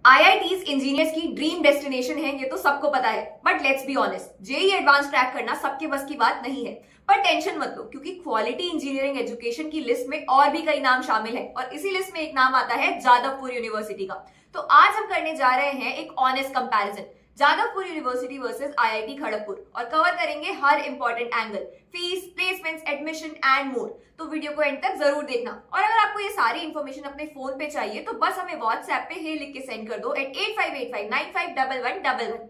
IITs engineers की dream destination है, ये तो सबको पता है। But let's be honest, JEE advance crack करना सबके बस की बात नहीं है। पर टेंशन मत लो, क्योंकि क्वालिटी इंजीनियरिंग एजुकेशन की लिस्ट में और भी कई नाम शामिल है और इसी लिस्ट में एक नाम आता है जादवपुर यूनिवर्सिटी का। तो आज हम करने जा रहे हैं एक honest comparison, Jadavpur University versus IIT Kharagpur, और कवर करेंगे हर important angle, fees, placements, admission and more. तो वीडियो को एंड तक जरूर देखना। और अगर आपको ये सारी इंफॉर्मेशन अपने फोन पे चाहिए तो बस हमें व्हाट्सएप पे हे लिख के सेंड कर दो at 8585951111।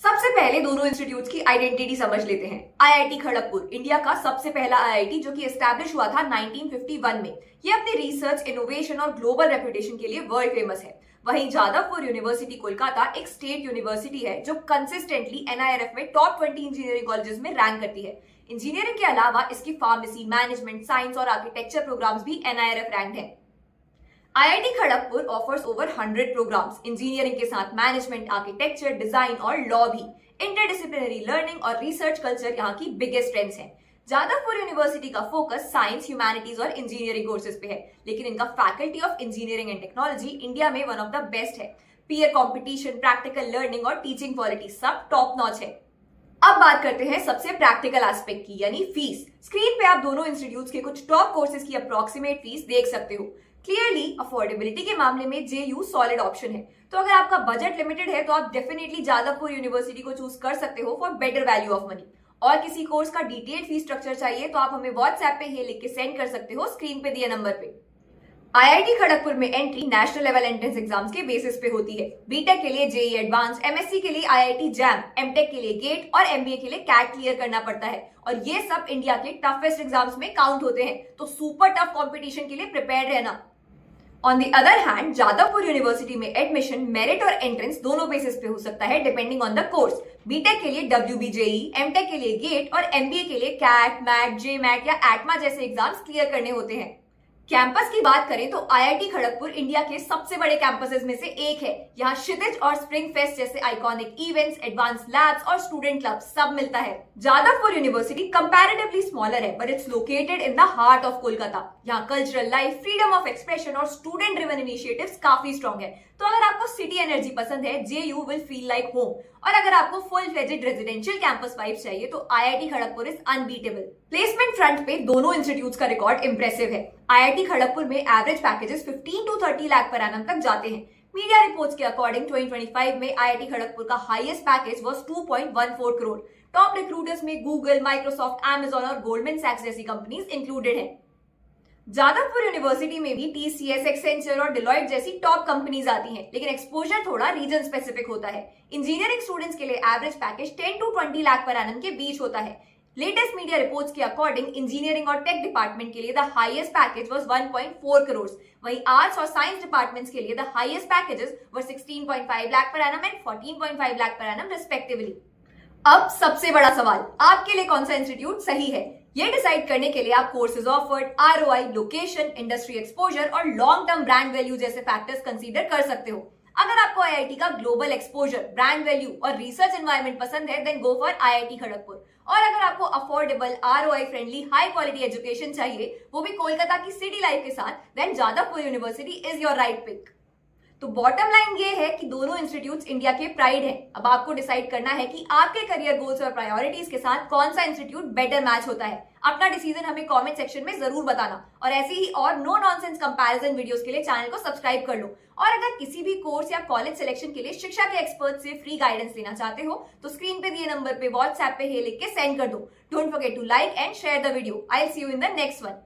सबसे पहले दोनों इंस्टीट्यूट्स की आइडेंटिटी समझ लेते हैं। आईआईटी खड़गपुर इंडिया का सबसे पहला आईआईटी जो कि एस्टैब्लिश हुआ था 1951 में। ये अपनी रिसर्च, इनोवेशन और ग्लोबल रेपुटेशन के लिए वर्ल्ड फेमस है। वहीं जादवपुर यूनिवर्सिटी कोलकाता एक स्टेट यूनिवर्सिटी है जो कंसिस्टेंटली एनआईआरएफ में टॉप 20 इंजीनियरिंग कॉलेजेस में रैंक करती है। इंजीनियरिंग के अलावा इसकी फार्मेसी, मैनेजमेंट, साइंस और आर्किटेक्चर प्रोग्राम्स भी एनआईआरएफ रैंक्ड हैं। IIT Kharagpur offers over 100 programs, engineering के साथ मैनेजमेंट, आर्किटेक्चर, डिजाइन और लॉ भी। इंटरडिसिप्लिनरी लर्निंग और रिसर्च कल्चर यहाँ की बिगेस्ट स्ट्रेंथ्स हैं। जादवपुर यूनिवर्सिटी का फोकस साइंस, ह्यूमैनिटीज और इंजीनियरिंग कोर्सेज पे है, लेकिन इनका faculty of engineering and technology India में वन ऑफ द बेस्ट है। पीयर कंपटीशन, प्रैक्टिकल लर्निंग और टीचिंग क्वालिटी सब टॉप नॉच है। अब बात करते हैं सबसे प्रैक्टिकल एस्पेक्ट की, यानी फीस। स्क्रीन पे आप दोनों इंस्टीट्यूट्स के कुछ टॉप कोर्सेज की अप्रॉक्सीमेट फीस देख सकते हो। क्लियरली अफोर्डेबिलिटी के मामले में जेयू सॉलिड ऑप्शन है। तो अगर आपका बजट लिमिटेड है तो आप डेफिनेटली जादवपुर यूनिवर्सिटी को चूज कर सकते हो for better value of money. और किसी कोर्स का डिटेल्ड फीस स्ट्रक्चर चाहिए तो आप हमें व्हाट्सएप पे ये लिख के सेंड कर सकते हो स्क्रीन पे दिए नंबर पे। आईआईटी खड़गपुर में entry national level entrance exams के बेसिस पे होती है। बीटेक के लिए जेईई एडवांस, एमएससी के लिए आईआईटी जैम, एमटेक के लिए गेट और एमबीए के लिए कैट क्लियर करना पड़ता है। और ये सब इंडिया के टफेस्ट एग्जाम्स में काउंट होते हैं, तो सुपर टफ कॉम्पिटिशन के लिए प्रिपेयर रहना। On the other hand, Jadavpur university में एडमिशन मेरिट और एंट्रेंस दोनों बेसिस पे हो सकता है depending on the course. BTech के लिए WBJE, एमटेक के लिए गेट और एमबीए के लिए कैट, मैट, जेमैट या एटमा जैसे एग्जाम्स क्लियर करने होते हैं। कैंपस की बात करें तो आईआईटी खड़गपुर इंडिया के सबसे बड़े कैंपसेस में से एक है। यहाँ क्षितिज और स्प्रिंग फेस्ट जैसे आइकॉनिक इवेंट्स, एडवांस लैब्स और स्टूडेंट क्लब सब मिलता है। जादवपुर यूनिवर्सिटी कंपैरेटिवली स्मॉलर है, but it's located in the heart of Kolkata. यहाँ cultural life, freedom of expression और स्टूडेंट ड्रिवन इनिशिएटिव्स काफी स्ट्रॉन्ग है। तो अगर आपको सिटी एनर्जी पसंद है, JU will feel like home. और अगर आपको full fledged residential campus vibes चाहिए तो IIT Kharagpur is unbeatable. Placement front पे दोनों इंस्टीट्यूट्स का रिकॉर्ड इंप्रेसिव है। आईआईटी खड़गपुर में average packages 15 to 30 lakh per annum तक जाते हैं। मीडिया रिपोर्ट्स के अकॉर्डिंग 2025 में आईआईटी खड़गपुर का highest package was 2.14 crore. Top recruiters में गूगल, माइक्रोसॉफ्ट, अमेजॉन और गोल्डमैन सैक्स जैसी कंपनीज इंक्लूडेड हैं। जादवपुर यूनिवर्सिटी में भी टीसीएस, एक्सेंचर और डिलॉयट जैसी टॉप कंपनीज आती हैं, लेकिन एक्सपोजर थोड़ा रीजन स्पेसिफिक होता है। इंजीनियरिंग स्टूडेंट्स के लिए average package 10 to 20 lakh per annum के बीच होता है। लेटेस्ट मीडिया रिपोर्ट्स के अकॉर्डिंग इंजीनियरिंग और टेक डिपार्टमेंट के लिए the highest package was 1.4 crore. वहीं आर्ट्स और साइंस डिपार्टमेंट्स के लिए the highest packages were 16.5 lakh per annum and 14.5 lakh per annum respectively. अब सबसे बड़ा सवाल, आपके लिए कौन सा इंस्टीट्यूट सही है? ये डिसाइड करने के लिए आप courses offered, ROI, location, industry exposure और लॉन्ग टर्म ब्रांड वैल्यू जैसे फैक्टर्स कंसीडर कर सकते हो। अगर आपको आईआईटी का ग्लोबल एक्सपोजर, ब्रांड वैल्यू और रिसर्च एनवायरनमेंट पसंद है, then go for IIT Kharagpur. और अगर आपको affordable, ROI friendly, high quality education चाहिए, वो भी कोलकाता की सिटी लाइफ के साथ, then Jadavpur university is your right pick. तो बॉटम लाइन ये है कि दोनों इंस्टीट्यूट्स इंडिया के प्राइड हैं। अब आपको डिसाइड करना है कि आपके करियर गोल्स और प्रायोरिटीज के साथ कौन सा इंस्टीट्यूट बेटर मैच होता है। अपना डिसीजन हमें कमेंट सेक्शन में जरूर बताना। और ऐसे ही और नो नॉनसेंस कंपैरिजन वीडियोस के लिए चैनल को सब्सक्राइब कर लो। और अगर किसी भी कोर्स या कॉलेज सिलेक्शन के लिए शिक्षा के एक्सपर्ट से फ्री गाइडेंस लेना चाहते हो तो स्क्रीन पे दिए नंबर पे व्हाट्सएप पे हे लिख के सेंड कर दो। Don't forget to like and share the video. I will see you in the next one.